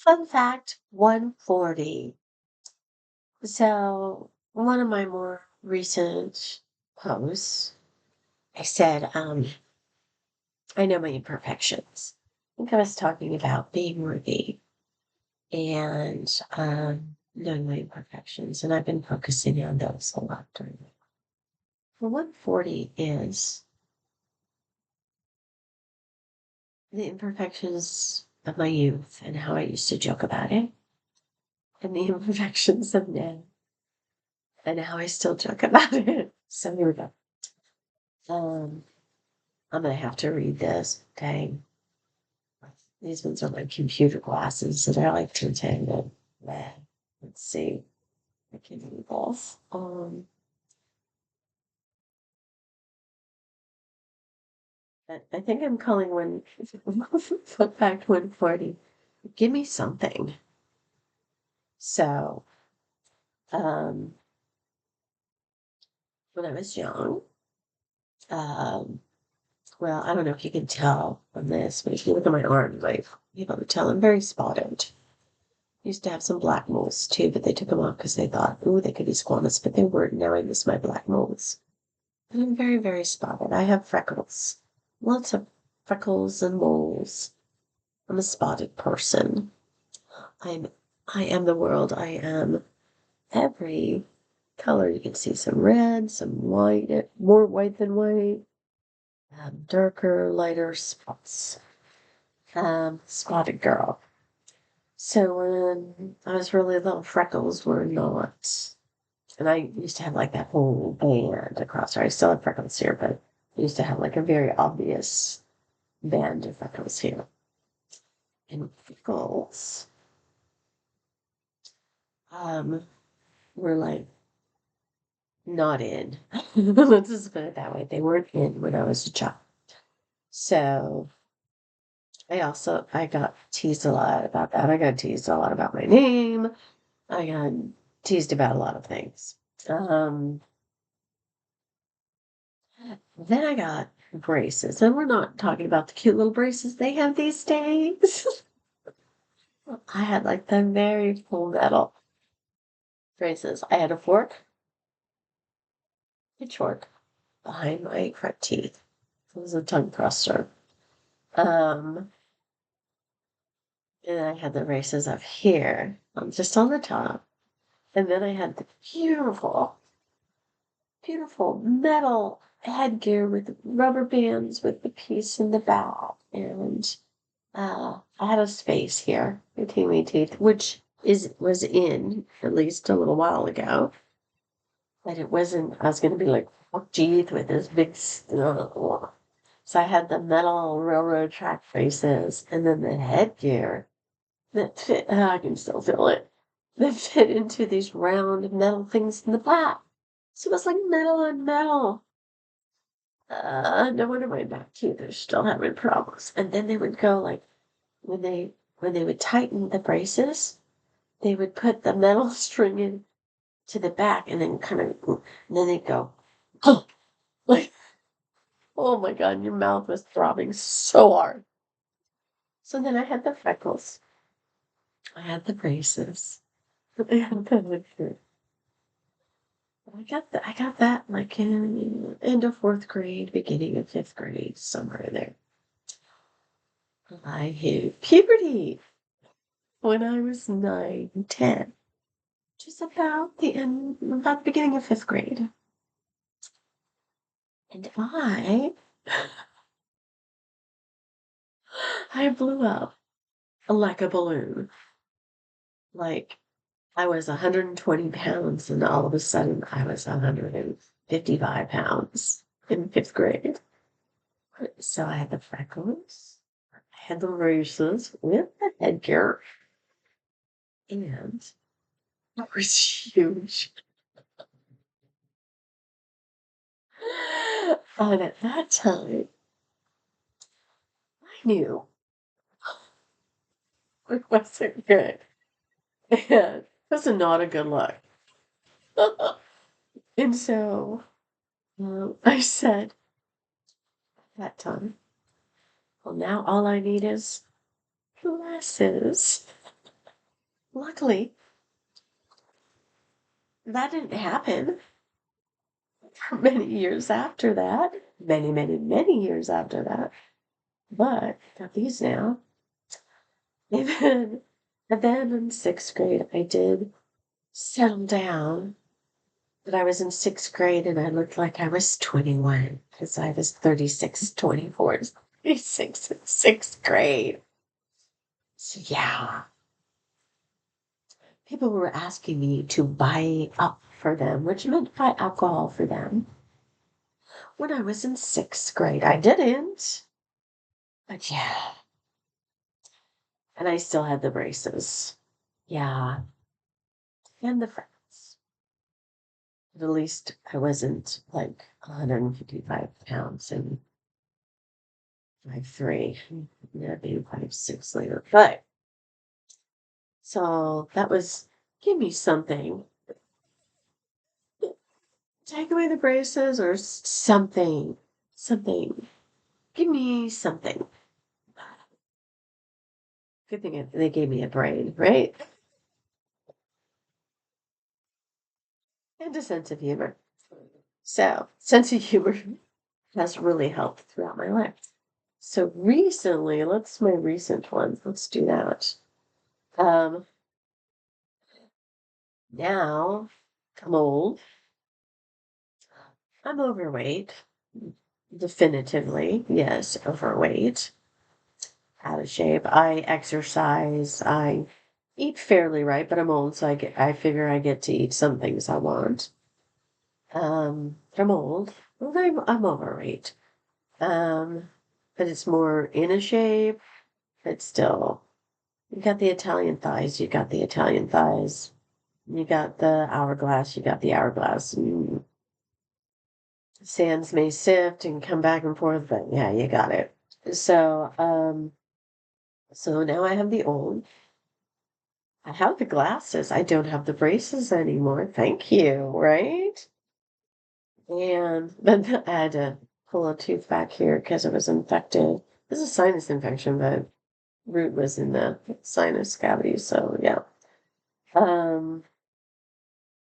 Fun fact 140. So, one of my more recent posts, I said, I know my imperfections. I think I was talking about being worthy and knowing my imperfections, and I've been focusing on those a lot during it. Well, 140 is the imperfections of my youth and how I used to joke about it, and the imperfections of now and how I still joke about it. So here we go. Um, I'm gonna have to read this. Dang. These ones are my computer glasses that I like to attend. And, let's see. I can read this. I think I'm calling one Fun Fact 140. Give me something. So, um, when I was young, um, well, I don't know if you can tell from this, but if you look at my arm, you might be able to tell I'm very spotted. Used to have some black moles too, but they took them off because they thought, ooh, they could be squamous, but they weren't. Now I miss my black moles. And I'm very, very spotted. I have freckles. Lots of freckles and moles. I'm a spotted person. I'm I am the world. I am every color. You can see some red, some white, more white than white, darker, lighter spots. Spotted girl. So when I was really little, freckles were not. And I used to have like that whole band across there. I still have freckles here, but I used to have like a very obvious band of freckles here. And freckles um, were like not in. Let's just put it that way. They weren't in when I was a child. So I got teased a lot about that. I got teased a lot about my name. I got teased about a lot of things. Um, then I got braces, and we're not talking about the cute little braces they have these days. I had like the very full metal braces. I had a fork, pitchfork behind my front teeth. It was a tongue thruster. Um, and I had the braces up here, just on the top. And then I had the beautiful, beautiful metal headgear with rubber bands with the piece in the back. And I had a space here between my teeth, which was in at least a little while ago. But it wasn't, I was going to be like teeth with this big, so I had the metal railroad track braces and then the headgear that fit, I can still feel it, that fit into these round metal things in the back. So it was like metal on metal. No wonder my back teeth are still having problems. And then they would go like, when they would tighten the braces, they would put the metal string in to the back and then and then they'd go, like, oh my God, your mouth was throbbing so hard. So then I had the freckles. I had the braces. I had the I got that like in end of fourth grade, beginning of fifth grade, somewhere in there. I hit puberty when I was 9, 10, just about the beginning of fifth grade. And I blew up like a balloon. Like I was 120 pounds, and all of a sudden I was 155 pounds in fifth grade. So I had the freckles, I had the braces with the headgear, and it was huge. And at that time, I knew it wasn't good. And it was not a good look. And so I said at that time, well, now all I need is glasses. Luckily, that didn't happen for many years after that. Many, many, many years after that. But got these now. And then in sixth grade, I did settle down. But I was in sixth grade and I looked like I was 21 because I was 36, 24, 36 in sixth grade. So yeah, people were asking me to buy up for them, which meant buy alcohol for them. When I was in sixth grade, I didn't. But yeah, and I still had the braces. Yeah, and the friends. But at least I wasn't like 155 pounds and 5'3". Yeah, maybe 5'6" later. But so that was give me something. Take away the braces or something. Something. Give me something. Good thing they gave me a brain, right? And a sense of humor. So, sense of humor has really helped throughout my life. So recently, let's my recent ones. Let's do that. Um, Now I'm old. I'm overweight. Definitively, yes, overweight. Out of shape. I exercise. I eat fairly right, but I'm old, so I figure I get to eat some things I want. I'm old. Well, I'm overweight. Um, but it's more in a shape. But still, you got the Italian thighs. You got the Italian thighs. You got the hourglass. You got the hourglass. Sands may sift and come back and forth, but yeah, you got it. So now I have the old. I have the glasses. I don't have the braces anymore. Thank you, right? And then I had to pull a tooth back here because it was infected. This is a sinus infection, but root was in the sinus cavity. So yeah. Um,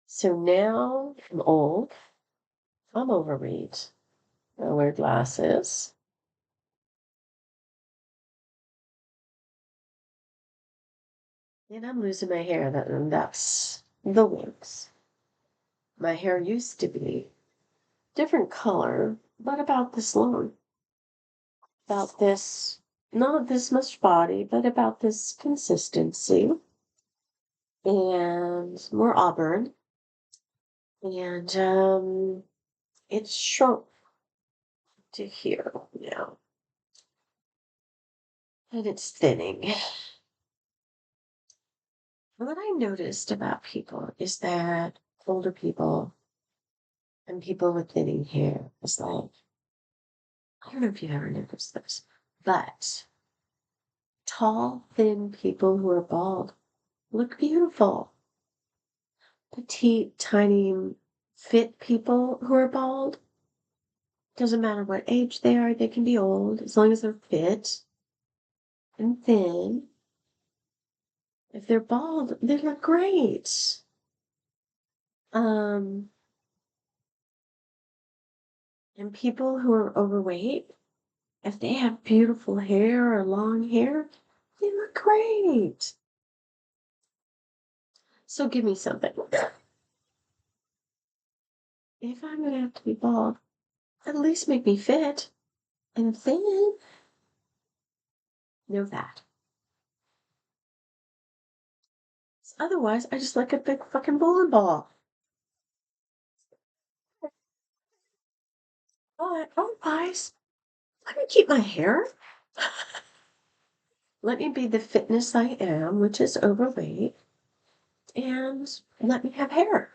so now I'm old. I'm overweight. I wear glasses. And I'm losing my hair. That's the wigs. My hair used to be different color, but about this long. About this, not this much body, but about this consistency. And more auburn. And it's shrunk to here now. And it's thinning. And what I noticed about people is that older people and people with thinning hair is like, I don't know if you've ever noticed this, but tall, thin people who are bald look beautiful. Petite, tiny, fit people who are bald, doesn't matter what age they are, they can be old, as long as they're fit and thin. If they're bald, they look great. Um, and people who are overweight, if they have beautiful hair or long hair, they look great. So give me something. If I'm gonna have to be bald, at least make me fit and thin. No fat. Otherwise, I just like a big fucking bowling ball. Oh, otherwise, let me keep my hair. Let me be the fitness I am, which is overweight, and let me have hair.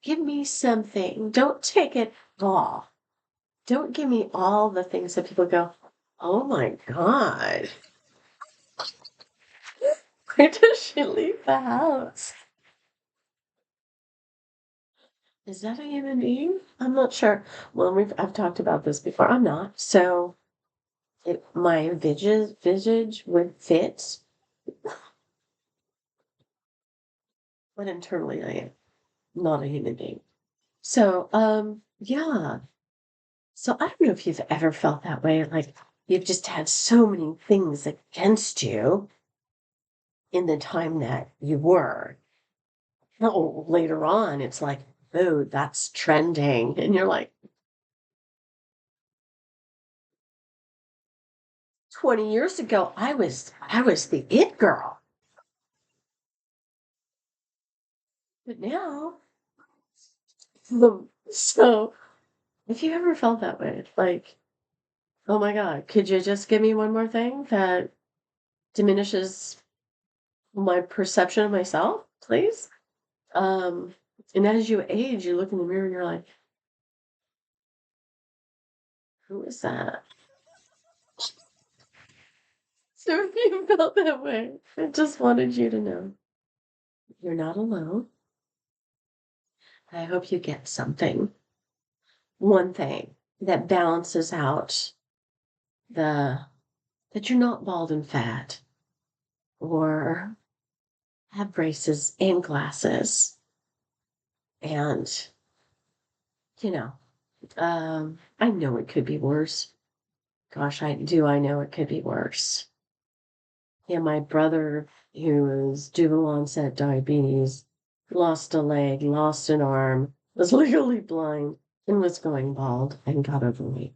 Give me something. Don't take it all. Don't give me all the things that people go, oh my God, where does she leave the house? Is that a human being? I'm not sure. Well, I've talked about this before. I'm not. So my visage would fit but internally I am not a human being. So, yeah. So I don't know if you've ever felt that way, like you've just had so many things against you in the time that you were. Oh, later on, it's like, oh, that's trending. And you're like, 20 years ago, I was the it girl. But now, so if you ever felt that way, like, oh my God, could you just give me one more thing that diminishes my perception of myself, please? Um, and as you age, you look in the mirror and you're like, who is that? So if you felt that way, I just wanted you to know you're not alone. I hope you get something, one thing that balances out the that you're not bald and fat or have braces and glasses. And, you know, I know it could be worse. Gosh, I know it could be worse. Yeah, my brother, who was juvenile onset diabetes, lost a leg, lost an arm, was legally blind, and was going bald and got overweight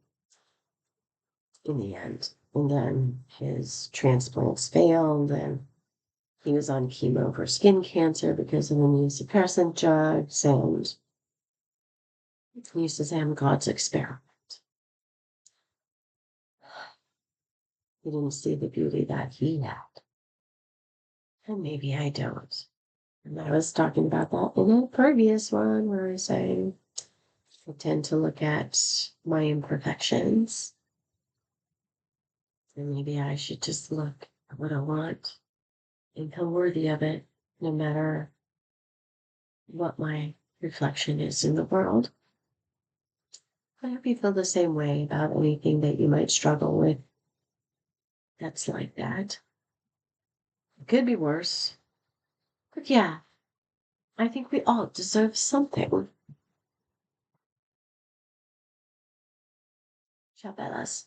in the end. And then his transplants failed, and he was on chemo for skin cancer because of immunosuppressant drugs, and he used to say, I'm God's experiment. He didn't see the beauty that he had. And maybe I don't. And I was talking about that in a previous one where I was saying I tend to look at my imperfections. And maybe I should just look at what I want and feel worthy of it, no matter what my reflection is in the world. I hope you feel the same way about anything that you might struggle with that's like that. It could be worse. But yeah, I think we all deserve something. Ciao, Bellas.